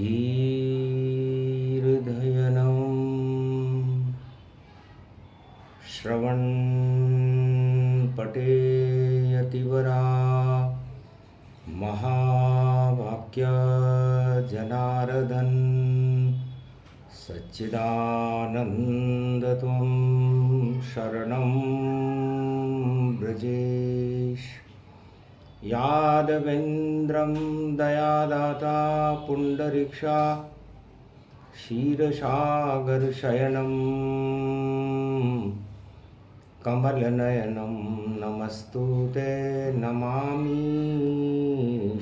धीर्धयनं श्रवणपटेयतिवरा महावाक्यजनार्दन सच्चिदानन्दत्वं शरणं व्रजेश। यादवेन्द्रं दयादाता पुण्डरीक्षा क्षीरसागरशयनं कमलनयनं नमस्तुते नमामि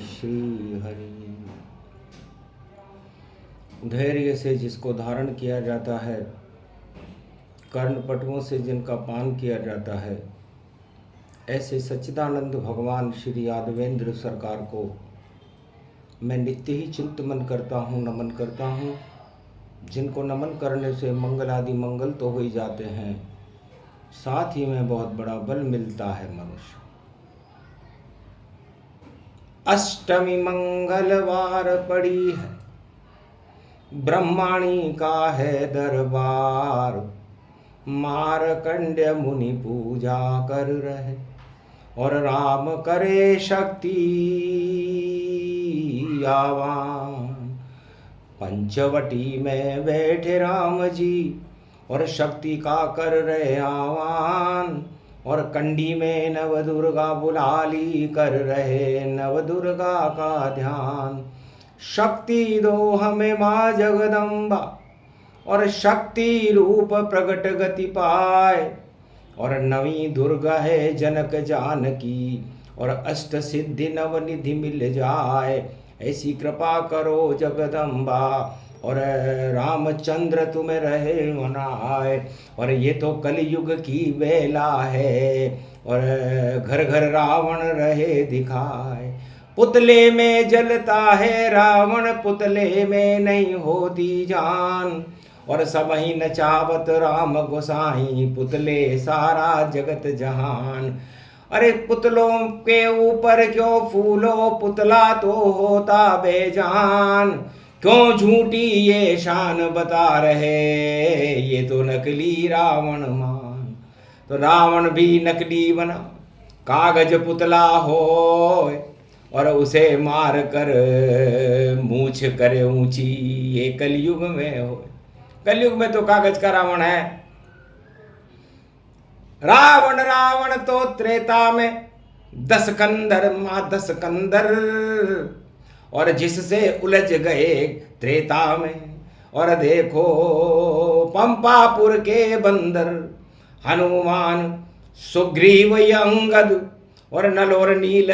श्रीहरि। धैर्य से जिसको धारण किया जाता है, कर्णपटुओं से जिनका पान किया जाता है, ऐसे सच्चिदानंद भगवान श्री यादवेंद्र सरकार को मैं नित्य ही चिंतन करता हूँ, नमन करता हूँ। जिनको नमन करने से मंगल आदि मंगल तो हो ही जाते हैं, साथ ही में बहुत बड़ा बल मिलता है मनुष्य। अष्टमी मंगलवार पड़ी है, ब्रह्माणी का है दरबार। मार्कंड्य मुनि पूजा कर रहे और राम करे शक्ति आवान। पंचवटी में बैठे राम जी और शक्ति का कर रहे आवान। और कंडी में नव दुर्गा बुलाली कर रहे नव दुर्गा का ध्यान। शक्ति दो हमें माँ जगदम्बा और शक्ति रूप प्रगट गति पाए। और नवी दुर्गा है जनक जानकी और अष्ट सिद्धि नवनिधि मिल जाए। ऐसी कृपा करो जगदम्बा और रामचंद्र तुम्हें रहे मनाए। और ये तो कलयुग की बेला है और घर घर रावण रहे दिखाए। पुतले में जलता है रावण, पुतले में नहीं होती जान। और सब ही नचावत राम गोसाई, पुतले सारा जगत जहान। अरे पुतलों के ऊपर क्यों फूलो, पुतला तो होता बेजान। क्यों झूठी ये शान बता रहे, ये तो नकली रावण मान। तो रावण भी नकली बना, कागज पुतला हो और उसे मार कर मूछ करे ऊंची। ये कलयुग में हो, कलयुग में तो कागज का रावण है। रावण रावण तो त्रेता में 10 कंदर माँ 10 कंदर। और जिससे उलझ गए त्रेता में। और देखो पंपापुर के बंदर, हनुमान सुग्रीव अंगद और नल और नील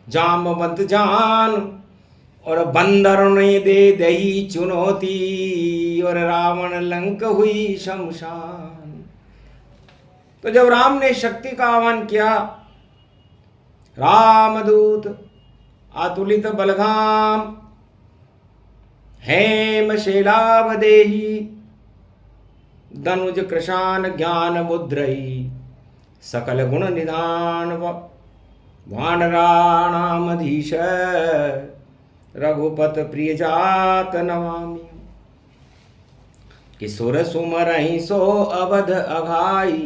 जामवंत जान। और बंदर ने दे दही चुनौती और रावण लंक हुई शमशान। तो जब राम ने शक्ति का आह्वान किया, रामदूत अतुलित बलधाम हेम शैलावदेही दनुज कृशान ज्ञान मुद्रई। सकल गुण निधान वानराणामधीश रघुपत प्रिय जात नमामि। किशोर सुमरहि सो अवध अघाई,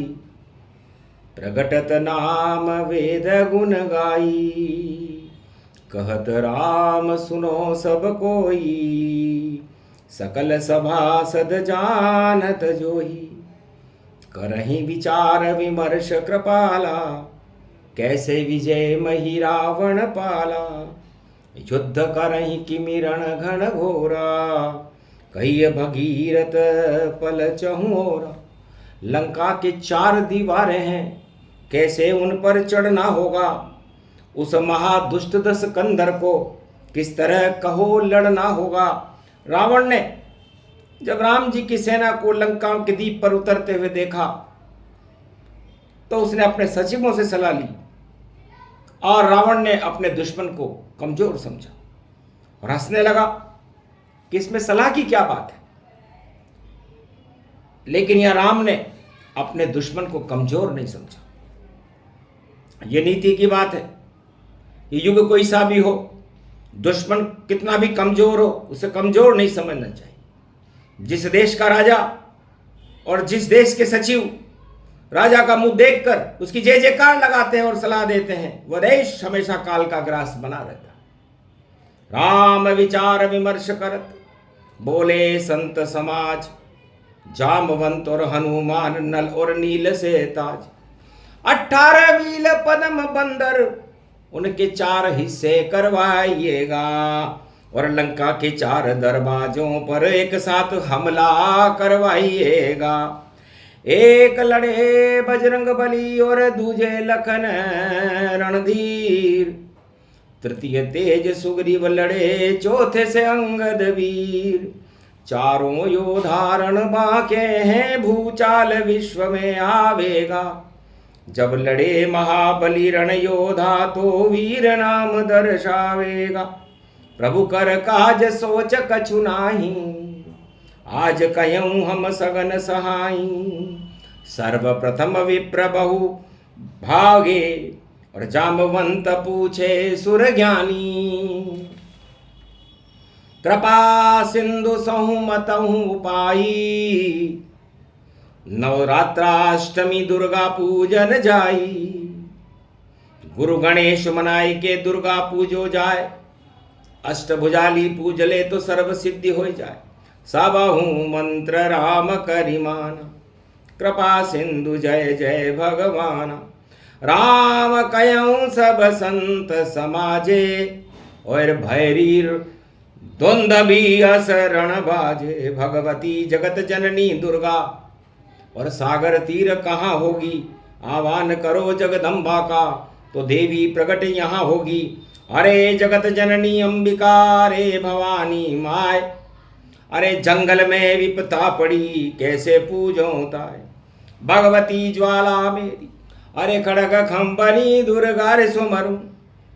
प्रगटत नाम वेद गुण गाई। कहत राम सुनो सब कोई, सकल सभासद जानत जोही। करहि विचार विमर्श कृपाला, कैसे विजय मही रावण पाला। युद्ध करहि किमिरण घन घोरा, कहिय भगीरथ पल चहुओरा। लंका के 4 दीवारें हैं, कैसे उन पर चढ़ना होगा। उस महादुष्ट दस कंदर को किस तरह कहो लड़ना होगा। रावण ने जब राम जी की सेना को लंका के द्वीप पर उतरते हुए देखा तो उसने अपने सचिवों से सलाह ली और रावण ने अपने दुश्मन को कमजोर समझा और हंसने लगा कि इसमें सलाह की क्या बात है। लेकिन यह राम ने अपने दुश्मन को कमजोर नहीं समझा। यह नीति की बात है। ये युग कोई सा भी हो, दुश्मन कितना भी कमजोर हो उसे कमजोर नहीं समझना चाहिए। जिस देश का राजा और जिस देश के सचिव राजा का मुंह देखकर उसकी जय जयकार लगाते हैं और सलाह देते हैं, वह देश हमेशा काल का ग्रास बना रहता है। राम विचार विमर्श करत बोले संत समाज, जामवंत और हनुमान नल और नील से ताज। 18 मील पद्म बंदर उनके 4 हिस्से करवाइएगा, और लंका के 4 दरवाजों पर एक साथ हमला करवाइएगा। एक लड़े बजरंग बली और दूजे लखन रणधीर, तृतीय तेज सुग्रीव लड़े, चौथे से अंगद वीर। चारों योधा रण बांके हैं, भूचाल विश्व में आवेगा। जब लड़े महाबली रण योधा, तो वीर नाम दर्शावेगा। प्रभु कर काज सोच कछु नाही, आज कहूँ हम सगन सहाई। सर्वप्रथम विप्र बहु भागे, और जामवंत पूछे सुर ज्ञानी। कृपा सिंधु सहुमतहु उपाई, नवरात्राष्टमी दुर्गा पूजन जाई। गुरु गणेश मनाई के दुर्गा पूजो जाए, अष्टभुजाली पूज ले तो सर्व सिद्धि हो जाए। सबहु मंत्र राम करिमान, कृपा सिंधु जय जय भगवान। राम कयऊँ सब संत समाजे, और भैरीर द्वंद भी असरण बाजे। भगवती जगत जननी दुर्गा, और सागर तीर कहाँ होगी। आह्वान करो जगदम्बा का, तो देवी प्रकट यहाँ होगी। अरे जगत जननी अंबिका रे भवानी माय, अरे जंगल में विपता पड़ी, कैसे पूजों ताय। भगवती ज्वाला मेरी, अरे खड़ग खंबनी दुर्गा रे सुमरूं।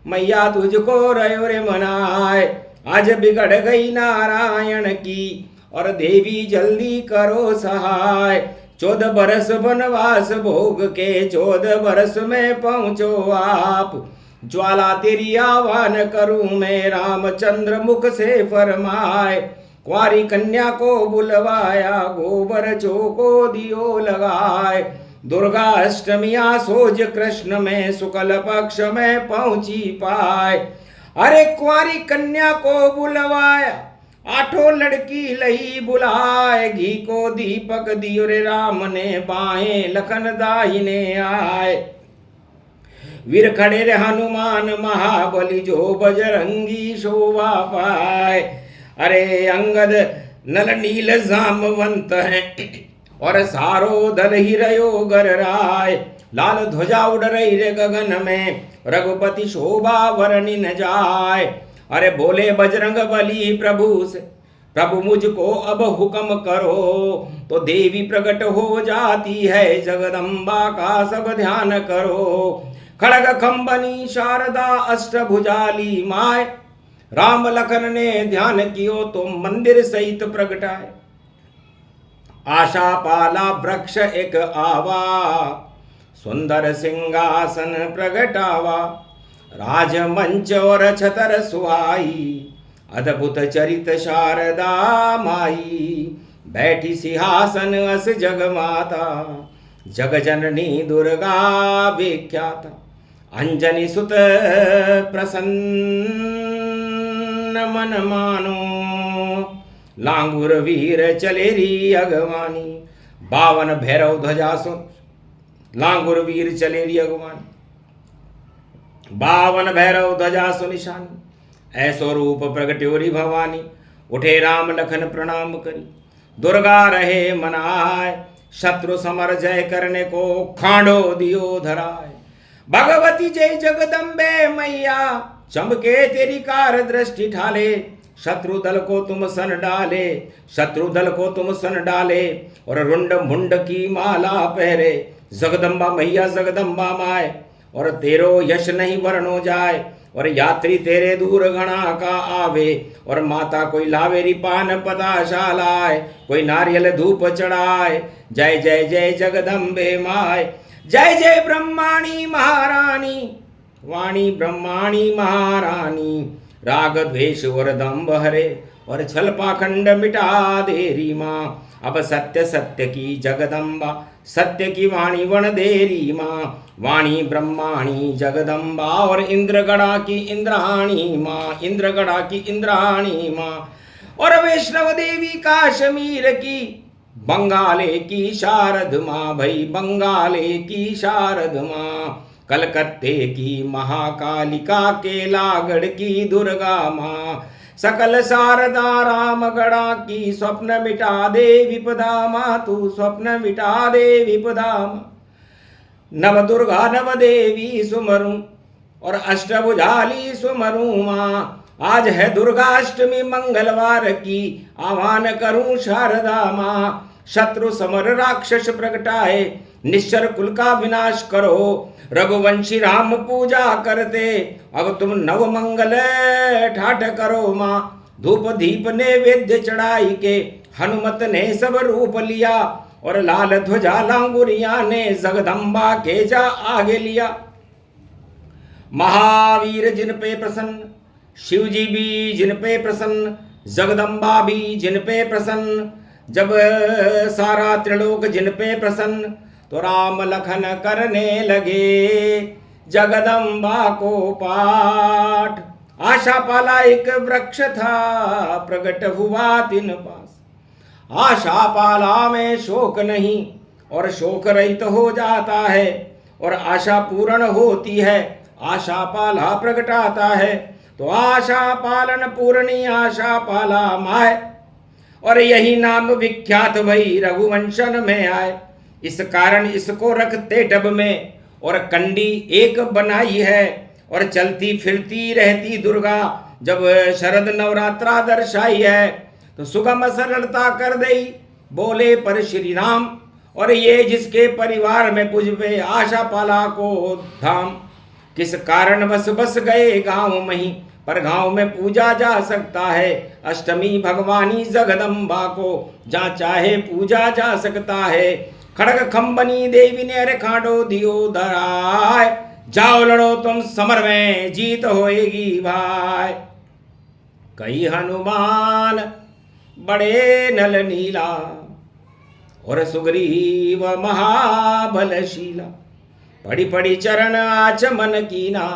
मैया तुझको रयो रे मनाए, आज बिगड़ गई नारायण की, और देवी जल्दी करो सहाय। 14 बरस वनवास भोग के, 14 बरस में पहुँचो आप। ज्वाला तेरी आह्वान करूं मैं, रामचंद्र मुख से फरमाए। कुंवारी कन्या को बुलवाया, गोबर चौको दियो लगाए। दुर्गा अष्टमिया सोज कृष्ण में, शुक्ल पक्ष में पहुंची पाए। अरे कुंवारी कन्या को बुलवाया, 8 लड़की लही बुलाए। घी को दीपक दियो रे राम ने, बाहें लखन दाहिने आए। वीर खड़े रे हनुमान महाबली, जो बजरंगी शोभा पाए। अरे अंगद नल नील जामवंत है, और सारो दल ही रयो गर राय। लाल ध्वजा उड़ रही रे गगन में, रघुपति शोभा वर्णि न जाय। अरे बोले बजरंग बली प्रभु से, प्रभु मुझको अब हुक्म करो। तो देवी प्रकट हो जाती है, जगदम्बा का सब ध्यान करो। खड़ग खंबनी शारदा अष्टभुजाली माय, राम लखन ने ध्यान कियो, तो मंदिर सहित प्रगटाए। आशा पाला वृक्ष एक आवा, सुंदर सिंहासन प्रगटावा। राजमंच और छतर सुहाई, अद्भुत चरित शारदा माई। बैठी सिंहासन अस जग माता, जग जननी दुर्गा विख्याता। अंजनी सुत प्रसन्न मन मानो, लांगुर वीर चलेरी अगवानी। 52 भैरव ध्वजा सुन, लांगुर वीर चलेरी अगवानी। 52 भैरव ध्वजा सुनिशानी, ऐसो रूप प्रगट्योरी भवानी। उठे राम लखन प्रणाम करी, दुर्गा रहे मनाय। शत्रु समर जय करने को, खांडो दियो धराय। भगवती जय जगदम्बे मैया, चमके तेरी कार दृष्टि ठाले। शत्रु दल को तुम सन डाले, शत्रु दल को तुम सन डाले। और रुंड मुंड की माला पहरे, जगदम्बा मैया जगदम्बा माय। और तेरो यश नहीं वर्णो जाए, और यात्री तेरे दूर घना का आवे। और माता कोई लावेरी पान पताशा लाए, कोई नारियल धूप चढ़ाए। जय जय जय जगदम्बे माय, जय जय ब्रह्माणी महारानी। वाणी ब्रह्माणी महारानी, राग द्वेष और दंभ हरे और छल पाखंड मिटा दे री माँ। अब सत्य सत्य की जगदम्बा, सत्य की वाणी वन देरी माँ। वाणी ब्रह्माणी जगदम्बा और इंद्रगणा की इंद्राणी माँ, इंद्रगणा की इंद्राणी माँ। और वैष्णव देवी काश्मीर की, बंगाले की शारद माँ भाई, बंगाले की शारद माँ। कलकत्ते की महाकालिका, केलागढ़ की दुर्गा माँ। सकल शारदा रामगढ़ा की, स्वप्न मिटा दे विपदा माँ तू, स्वप्न मिटा दे विपदा माँ। नव दुर्गा नव देवी सुमरूं और अष्टभुजाली सुमरूं माँ। आज है दुर्गाष्टमी मंगलवार की, आह्वान करूं शारदा माँ। शत्रु समर राक्षस प्रगटाए, निश्चर कुल का विनाश करो। रघुवंशी राम पूजा करते, अब तुम नव मंगल ठाठ करो माँ। धूप दीप नैवेद्य चढ़ाई के, हनुमत ने सब रूप लिया। और लाल ध्वजा लांगुरिया ने, जगदम्बा के जा आगे लिया। महावीर जिन पे प्रसन्न, शिव जी भी जिन पे प्रसन्न, जगदम्बा भी जिन पे प्रसन्न। जब सारा त्रिलोक जिन पे प्रसन्न, तो राम लखन करने लगे जगदम्बा को पाठ। आशा पाला एक वृक्ष था, प्रकट हुआ तिन पास। आशा पाला में शोक नहीं, और शोक रहित हो जाता है। और आशा पूर्ण होती है, आशा पाला प्रगटाता है। तो आशा पालन पूर्णी, आशा पाला माय। और यही नाम विख्यात भई रघुवंशन में आए। इस कारण इसको रखते टब में, और कंडी एक बनाई है। और चलती फिरती रहती दुर्गा, जब शरद नवरात्रा दर्शाई है, तो सुगम सरलता कर दई बोले पर श्री राम। और ये जिसके परिवार में पुजबे, आशा पाला को धाम। किस कारण बस बस गए गांव में ही, पर गांव में पूजा जा सकता है। अष्टमी भगवानी जगदम्बा को, जहाँ चाहे पूजा जा सकता है। खड़ग खम्बनी देवी ने अरे खांडो दियो धराय, जाओ लड़ो तुम समर में, जीत होएगी भाई। कई हनुमान बड़े नल नीला, और सुग्रीव महाबलशीला। पड़ी पड़ी चरण आचमन कीना,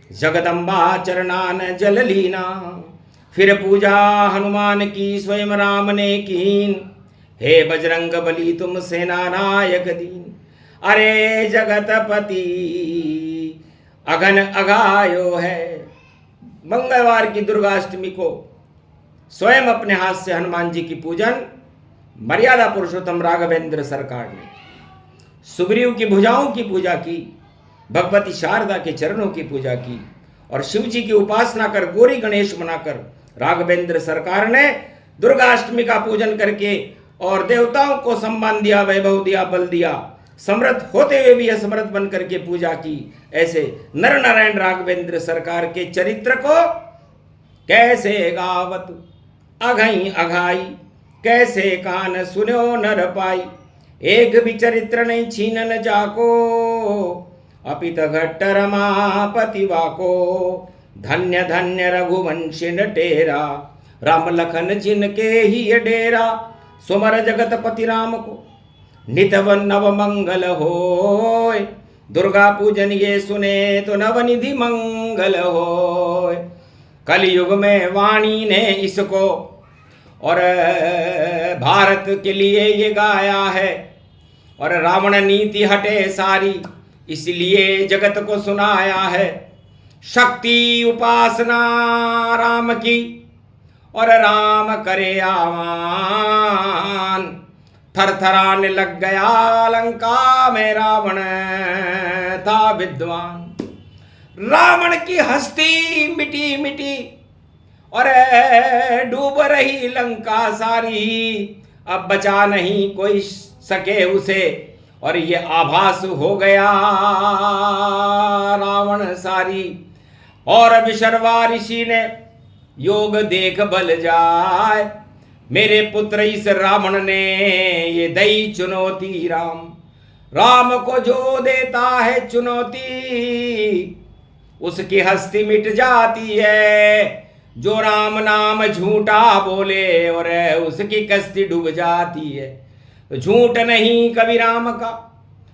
जगदम्बा चरणान जल लीना। फिर पूजा हनुमान की स्वयं राम ने कीन, हे बजरंग बली तुम सेना नायक दीन। अरे जगतपति अगन अगायो है। मंगलवार की दुर्गाष्टमी को स्वयं अपने हाथ से हनुमान जी की पूजन मर्यादा पुरुषोत्तम राघवेंद्र सरकार ने सुग्रीव की भुजाओं की पूजा की, भगवती शारदा के चरणों की पूजा की, और शिव जी की उपासना कर गौरी गणेश मनाकर राघवेंद्र सरकार ने दुर्गाष्टमी का पूजन करके और देवताओं को सम्मान दिया, वैभव दिया, बल दिया। समर्थ होते हुए भी असमर्थ बन करके पूजा की। ऐसे नर नारायण राघवेंद्र सरकार के चरित्र को कैसे गावत अघई अघाई, कैसे कान सुनो नर पाई। एक भी चरित्र नहीं छीनन जाको, अपित घट्ट रमापति वाको। धन्य धन्य रघुवंशी टेरा, राम लखन जिनके ही डेरा। सुमर जगतपति राम को नितव नव मंगल होय। दुर्गा पूजन ये सुने तो नवनिधि मंगल होय। कलयुग में वाणी ने इसको और भारत के लिए ये गाया है। और रावण नीति हटे सारी, इसलिए जगत को सुनाया है। शक्ति उपासना राम की, और राम करे आवान। थरथराने लग गया लंका में रावण था विद्वान। रावण की हस्ती मिटी मिटी, और डूब रही लंका सारी। अब बचा नहीं कोई सके उसे, और ये आभास हो गया रावण सारी। और विशर्वा ऋषि ने योग देख बल जाय, मेरे पुत्र इस रावण ने ये दई चुनौती राम। राम को जो देता है चुनौती, उसकी हस्ती मिट जाती है। जो राम नाम झूठा बोले और उसकी कश्ती डूब जाती है। तो झूठ नहीं कभी राम का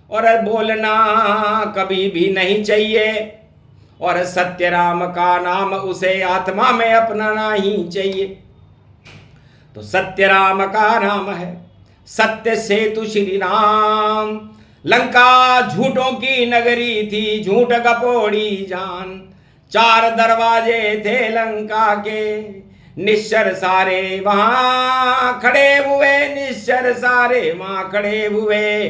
और बोलना कभी भी नहीं चाहिए, और सत्य राम का नाम उसे आत्मा में अपनाना ही चाहिए। तो सत्य राम का नाम है, सत्य सेतु श्री राम। लंका झूठों की नगरी थी, झूठ कपोड़ी जान। 4 दरवाजे थे लंका के, निश्चर सारे वहां खड़े हुए, निश्चर सारे वहां खड़े हुए।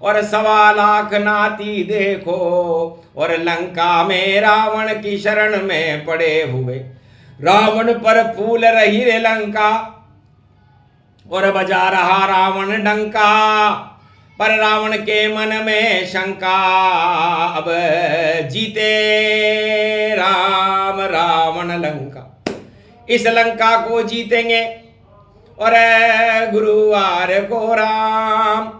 और 1.25 लाख नाती देखो, और लंका में रावण की शरण में पड़े हुए। रावण पर फूल रही रे लंका, और बजा रहा रावण डंका। पर रावण के मन में शंका, अब जीते राम रावण लंका। इस लंका को जीतेंगे और गुरुवार को राम।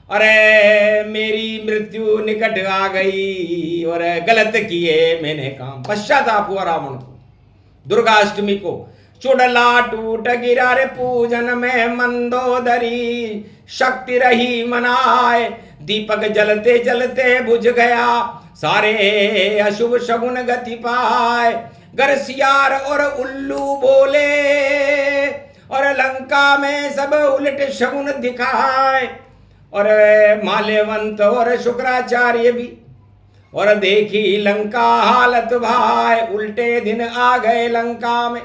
अरे मेरी मृत्यु निकट आ गई और गलत किए मैंने काम। पश्चाताप हुआ रावण को। दुर्गाष्टमी को चुड़ला टूट गिरा रे पूजन में मंदोदरी। शक्ति रही मनाए, दीपक जलते जलते बुझ गया। सारे अशुभ शगुन गति पाए। गरसियार और उल्लू बोले, और लंका में सब उलट शगुन दिखाए। और माल्यवंत और शुक्राचार्य भी, और देखी लंका हालत भाई। उल्टे दिन आ गए लंका में,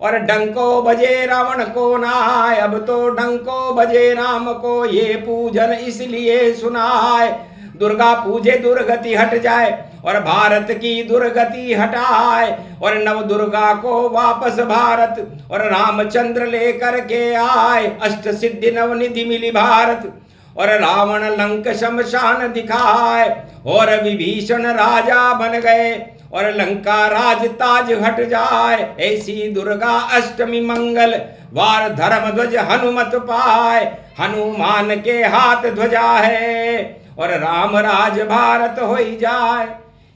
और डंको बजे रावण को नाय। अब तो डंको बजे राम को, ये पूजन इसलिए सुनाए। दुर्गा पूजे दुर्गति हट जाए, और भारत की दुर्गति हटाए। और नव दुर्गा को वापस भारत, और रामचंद्र लेकर के आए। अष्ट सिद्धि नवनिधि मिली भारत, और रावण लंक शमशान दिखाए। और विभीषण राजा बन गए, और लंका राज ताज हट जाए। ऐसी दुर्गा अष्टमी मंगल वार धर्म ध्वज हनुमत पाए। हनुमान के हाथ ध्वजा है, और राम राज भारत हो जाए।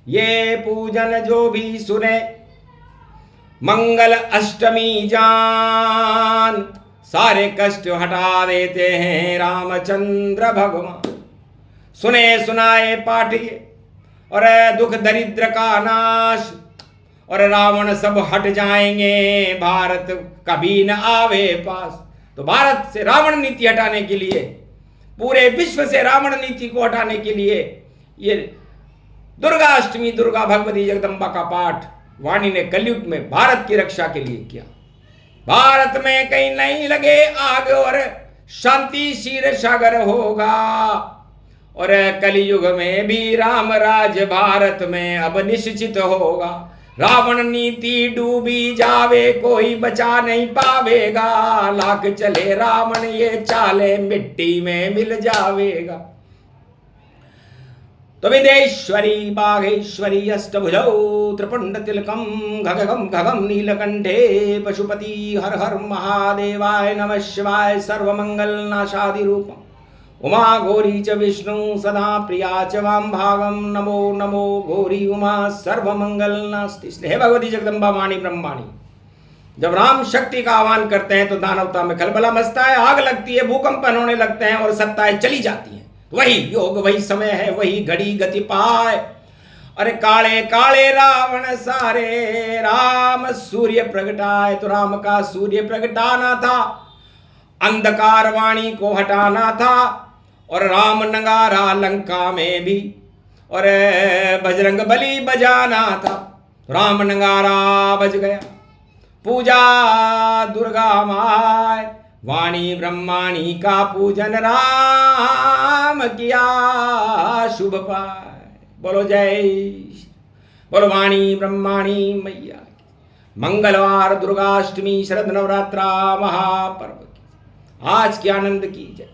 ये पूजन जो भी सुने मंगल अष्टमी जान, सारे कष्ट हटा देते हैं रामचंद्र भगवान। सुने सुनाए पाठिए, और दुख दरिद्र का नाश, और रावण सब हट जाएंगे। भारत कभी न आवे पास। तो भारत से रावण नीति हटाने के लिए, पूरे विश्व से रावण नीति को हटाने के लिए ये दुर्गाष्टमी, दुर्गा भगवती जगदम्बा का पाठ वाणी ने कलयुग में भारत की रक्षा के लिए किया। भारत में कहीं नहीं लगे आग, और शांति क्षीर सागर होगा। और कलयुग में भी राम राज भारत में अब निश्चित होगा। रावण नीति डूबी जावे, कोई बचा नहीं पावेगा। लाख चले रावण ये चाले, मिट्टी में मिल जावेगा। तो विदेश्वरी बाघेश्वरी अष्टभुजौ त्रिपुंड तिलकम घगम घगम नीलकंठे पशुपति हर हर महादेवाय नमः शिवाय। सर्वमंगल नाशादि रूपम उमा घोरी च विष्णु सदा प्रिया च वाम भागम। नमो नमो घोरी उमा सर्वमंगल नास्ति। हे भगवती जगदम्बा वाणी ब्रह्माणी, जब राम शक्ति का आह्वान करते हैं तो दानवता में खलबला मचता है, आग लगती है, भूकंपन होने लगते हैं, और सत्ताएं चली जाती हैं। वही योग, वही समय है, वही घड़ी गति पाए। अरे काले काले रावण सारे, राम सूर्य प्रगटाए। तो राम का सूर्य प्रगटाना था, अंधकार वाणी को हटाना था, और राम नगारा लंका में भी, और बजरंग बली बजाना था। राम नगारा बज गया, पूजा दुर्गा माय। वाणी ब्रह्माणी का पूजन राम किया, शुभ पाए। बोलो जय, बोलो वाणी ब्रह्माणी मैया की। मंगलवार दुर्गाष्टमी शरद नवरात्रा महापर्व की आज की आनंद की जय।